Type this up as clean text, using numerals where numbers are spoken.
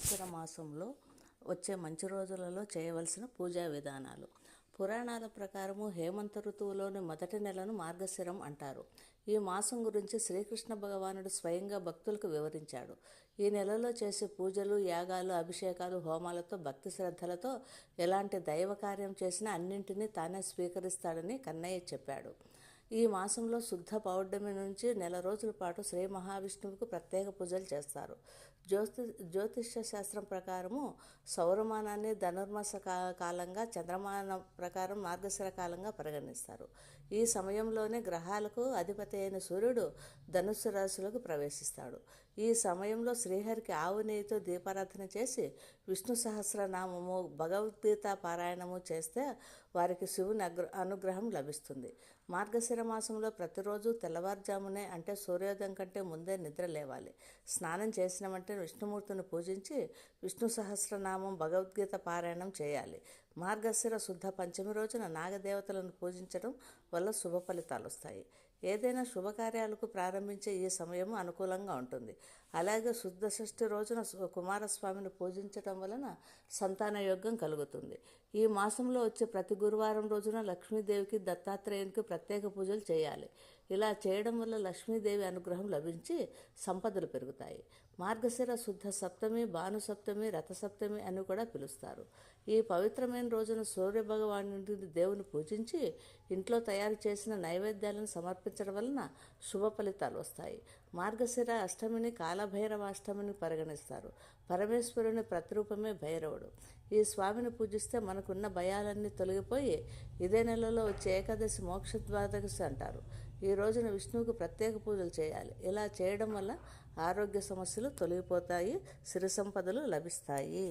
మార్గశిర మాసంలో వచ్చే మంచి రోజులలో చేయవలసిన పూజా విధానాలు. పురాణాల ప్రకారము హేమంత ఋతువులోని మొదటి నెలను మార్గశిరం అంటారు. ఈ మాసం గురించి శ్రీకృష్ణ భగవానుడు స్వయంగా భక్తులకు వివరించాడు. ఈ నెలలో చేసే పూజలు, యాగాలు, అభిషేకాలు, హోమాలతో భక్తి శ్రద్ధలతో ఎలాంటి దైవ కార్యం చేసినా అన్నింటినీ తానే స్వీకరిస్తాడని కన్నయ్య చెప్పాడు. ఈ మాసంలో శుద్ధ పౌర్ణమి నుంచి నెల రోజుల పాటు శ్రీ మహావిష్ణువుకు ప్రత్యేక పూజలు చేస్తారు. జ్యోతిష్య శాస్త్రం ప్రకారము సౌరమానాన్ని ధనుర్మాస కాలంగా, చంద్రమానం ప్రకారం మార్గశిర కాలంగా పరిగణిస్తారు. ఈ సమయంలోనే గ్రహాలకు అధిపతి అయిన సూర్యుడు ధనుస్సు రాశిలోకి ప్రవేశిస్తాడు. ఈ సమయంలో శ్రీహరికి ఆవు నెయ్యితో దీపారాధన చేసి విష్ణు సహస్రనామము, భగవద్గీత పారాయణము చేస్తే వారికి శివుని అనుగ్రహం లభిస్తుంది. మార్గశిర మాసంలో ప్రతిరోజు తెల్లవారుజామునే, అంటే సూర్యోదయం కంటే ముందే నిద్ర లేవాలి. స్నానం చేసిన వెంటనే విష్ణుమూర్తిని పూజించి విష్ణు సహస్రనామం, భగవద్గీత పారాయణం చేయాలి. మార్గశిర శుద్ధ పంచమి రోజున నాగదేవతలను పూజించడం వల్ల శుభ ఫలితాలు వస్తాయి. ఏదైనా శుభకార్యాలకు ప్రారంభించే ఈ సమయం అనుకూలంగా ఉంటుంది. అలాగే శుద్ధ షష్ఠి రోజున కుమారస్వామిని పూజించడం వలన సంతాన యోగ్యం కలుగుతుంది. ఈ మాసంలో వచ్చే ప్రతి గురువారం రోజున లక్ష్మీదేవికి, దత్తాత్రేయునికి ప్రత్యేక పూజలు చేయాలి. ఇలా చేయడం వల్ల లక్ష్మీదేవి అనుగ్రహం లభించి సంపదలు పెరుగుతాయి. మార్గశిర శుద్ధ సప్తమి, భాను సప్తమి, రథసప్తమి అని కూడా పిలుస్తారు. ఈ పవిత్రమైన రోజున సూర్యభగవానుడి దేవుని పూజించి ఇంట్లో తయారు చేసిన నైవేద్యాలను సమర్పించడం వలన శుభ ఫలితాలు వస్తాయి. మార్గశిర అష్టమిని కాలభైరవాష్టమిని పరిగణిస్తారు. పరమేశ్వరుని ప్రతిరూపమే భైరవుడు. ఈ స్వామిని పూజిస్తే మనకున్న భయాలన్నీ తొలగిపోయి ఇదే నెలలో వచ్చే ఏకాదశి మోక్ష ద్వాదశి అంటారు. ఈ రోజున విష్ణువుకు ప్రత్యేక పూజలు చేయాలి. ఇలా చేయడం వల్ల ఆరోగ్య సమస్యలు తొలగిపోతాయి, సిరి సంపదలు లభిస్తాయి.